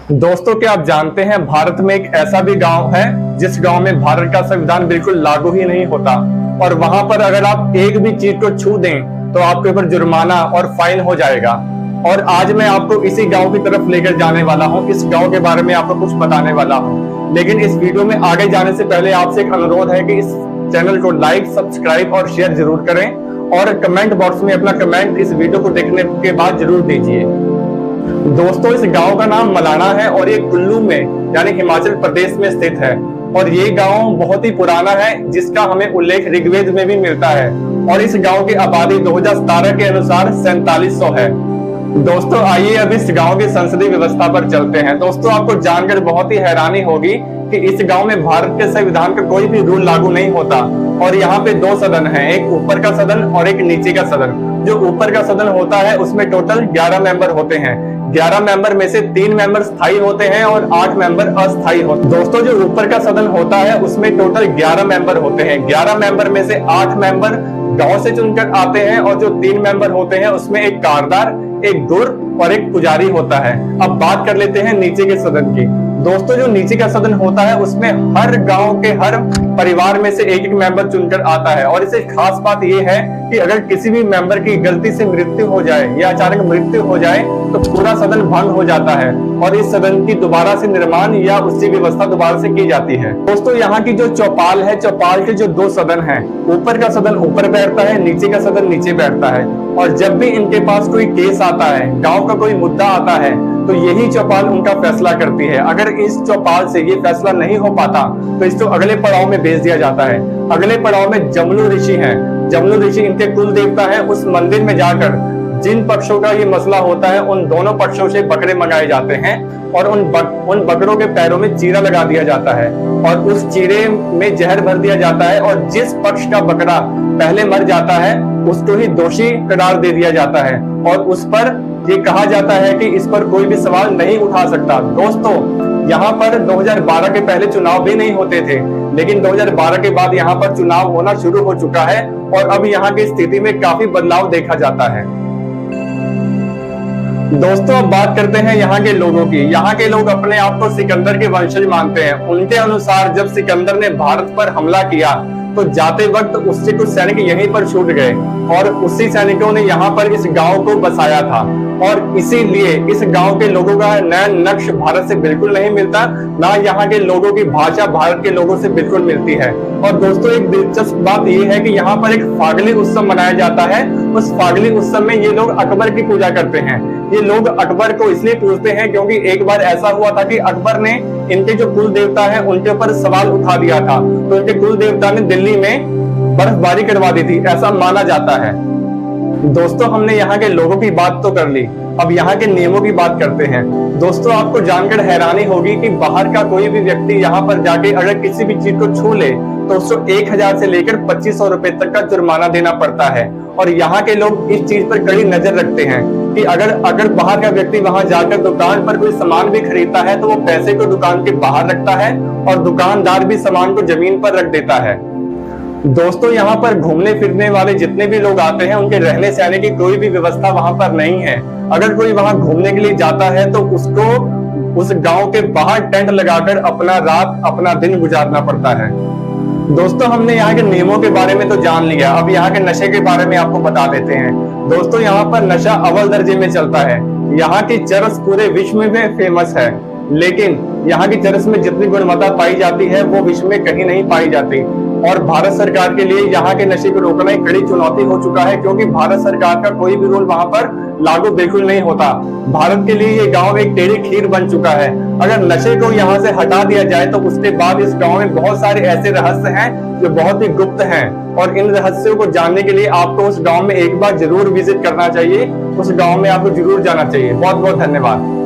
दोस्तों, क्या आप जानते हैं भारत में एक ऐसा भी गांव है जिस गांव में भारत का संविधान बिल्कुल लागू ही नहीं होता। और वहां पर अगर आप एक भी चीज को छू दें तो आपके ऊपर जुर्माना और फाइन हो जाएगा। और आज मैं आपको इसी गांव की तरफ लेकर जाने वाला हूं। इस गांव के बारे में आपको कुछ बताने वाला हूं, लेकिन इस वीडियो में आगे जाने से पहले आपसे एक अनुरोध है कि इस चैनल को लाइक, सब्सक्राइब और शेयर जरूर करें और कमेंट बॉक्स में अपना कमेंट इस वीडियो को देखने के बाद जरूर दीजिए। दोस्तों, इस गांव का नाम मलाना है और ये कुल्लू में यानी हिमाचल प्रदेश में स्थित है। और ये गांव बहुत ही पुराना है जिसका हमें उल्लेख ऋग्वेद में भी मिलता है। और इस गांव की आबादी 2017 के अनुसार 4700 है। दोस्तों, आइए अब इस गांव की संसदीय व्यवस्था पर चलते हैं। दोस्तों, आपको जानकर बहुत ही हैरानी होगी कि इस गांव में भारत के संविधान का कोई भी रूल लागू नहीं होता। और यहाँ पे दो सदन हैं, एक ऊपर का सदन और एक नीचे का सदन। जो ऊपर का सदन होता है उसमें टोटल 11 मेंबर होते हैं। 11 मेंबर में से 3 मेंबर स्थायी होते हैं और 8 मेंबर अस्थायी होते हैं। दोस्तों, जो ऊपर का सदन होता है उसमें टोटल 11 मेंबर होते हैं। 11 मेंबर में से 8 मेंबर गांव से चुनकर आते हैं और जो 3 मेंबर होते हैं उसमें एक कारदार, एक गुर और एक पुजारी होता है। अब बात कर लेते हैं नीचे के सदन की। दोस्तों, जो नीचे का सदन होता है उसमें हर गांव के हर परिवार में से एक एक मेंबर चुनकर आता है। और इससे खास बात यह है कि अगर किसी भी मेंबर की गलती से मृत्यु हो जाए या अचानक मृत्यु हो जाए तो पूरा सदन भंग हो जाता है और इस सदन की दोबारा से निर्माण या उसकी व्यवस्था दोबारा से की जाती है। दोस्तों, यहाँ की जो चौपाल है, चौपाल के जो 2 सदन हैं, ऊपर का सदन ऊपर बैठता है, नीचे का सदन नीचे बैठता है। और जब भी इनके पास कोई केस आता है, गांव का कोई मुद्दा आता है, तो यही चौपाल उनका फैसला करती है। अगर इस चौपाल से ये फैसला नहीं हो पाता तो इसको अगले पड़ाव में भेज दिया जाता है। अगले पड़ाव में जमलू ऋषि हैं। जमलू ऋषि इनके कुल देवता है। उस मंदिर में जाकर जिन पक्षों का ये मसला होता है उन दोनों पक्षों से बकरे मंगाए जाते हैं और उन बकरों के पैरों में चीरा लगा दिया जाता है और उस चीरे में जहर भर दिया जाता है। और जिस पक्ष का बकरा पहले मर जाता है उसको ही दोषी करार दे दिया जाता है और उस पर ये कहा जाता है कि इस पर कोई भी सवाल नहीं उठा सकता। दोस्तों, यहाँ पर 2012 के पहले चुनाव भी नहीं होते थे, लेकिन 2012 के बाद यहाँ पर चुनाव होना शुरू हो चुका है और अब यहाँ की स्थिति में काफी बदलाव देखा जाता है। दोस्तों, अब बात करते हैं यहाँ के लोगों की। यहाँ के लोग अपने आप को सिकंदर के वंशज मानते हैं। उनके अनुसार जब सिकंदर ने भारत पर हमला किया तो जाते वक्त उससे कुछ सैनिक यहीं पर छूट गए और उसी सैनिकों ने यहाँ पर इस गांव को बसाया था। और इसीलिए इस गांव के लोगों का नया नक्श भारत से बिल्कुल नहीं मिलता, ना यहाँ के लोगों की भाषा भारत के लोगों से बिल्कुल मिलती है। और दोस्तों, एक दिलचस्प बात यह है कि यहाँ पर एक फागली उत्सव मनाया जाता है। उस फागली उत्सव में ये लोग अकबर की पूजा करते हैं। ये लोग अकबर को इसलिए पूजते हैं क्योंकि एक बार ऐसा हुआ था कि अकबर ने इनके जो कुल देवता है उनके ऊपर सवाल उठा दिया था, तो इनके कुल देवता ने दिल्ली में बर्फबारी करवा दी थी, ऐसा माना जाता है। दोस्तों, हमने यहाँ के लोगों की बात तो कर ली, अब यहाँ के नियमों की बात करते हैं। दोस्तों, आपको जानकर हैरानी होगी कि बाहर का कोई भी व्यक्ति यहाँ पर जाके अगर किसी भी चीज को छू ले तो उसको 1000 से लेकर 2500 रुपए तक का जुर्माना देना पड़ता है। और यहाँ के लोग इस चीज पर कड़ी नजर रखते हैं कि अगर बाहर का व्यक्ति वहां जाकर दुकान पर कोई सामान भी खरीदता है तो वो पैसे को दुकान के बाहर रखता है और दुकानदार भी सामान को जमीन पर रख देता है। दोस्तों, यहाँ पर घूमने फिरने वाले जितने भी लोग आते हैं उनके रहने सहने की कोई भी व्यवस्था वहां पर नहीं है। अगर कोई वहां घूमने के लिए जाता है तो उसको उस गांव के बाहर टेंट लगाकर अपना रात अपना दिन गुजारना पड़ता है। दोस्तों, हमने यहाँ के नियमों के बारे में तो जान लिया, अब यहाँ के नशे के बारे में आपको बता देते हैं। दोस्तों, यहाँ पर नशा अव्वल दर्जे में चलता है। यहाँ की चरस पूरे विश्व में फेमस है, लेकिन यहाँ की चरस में जितनी गुणवत्ता पाई जाती है वो विश्व में कहीं नहीं पाई जाती। और भारत सरकार के लिए यहाँ के नशे को रोकना एक बड़ी चुनौती हो चुका है क्योंकि भारत सरकार का कोई भी रूल वहां पर लागू बिल्कुल नहीं होता। भारत के लिए ये गांव एक टेढ़ी खीर बन चुका है। अगर नशे को यहाँ से हटा दिया जाए तो उसके बाद इस गांव में बहुत सारे ऐसे रहस्य हैं जो बहुत ही गुप्त हैं और इन रहस्यों को जानने के लिए आपको उस गांव में एक बार जरूर विजिट करना चाहिए। उस गांव में आपको जरूर जाना चाहिए। बहुत बहुत धन्यवाद।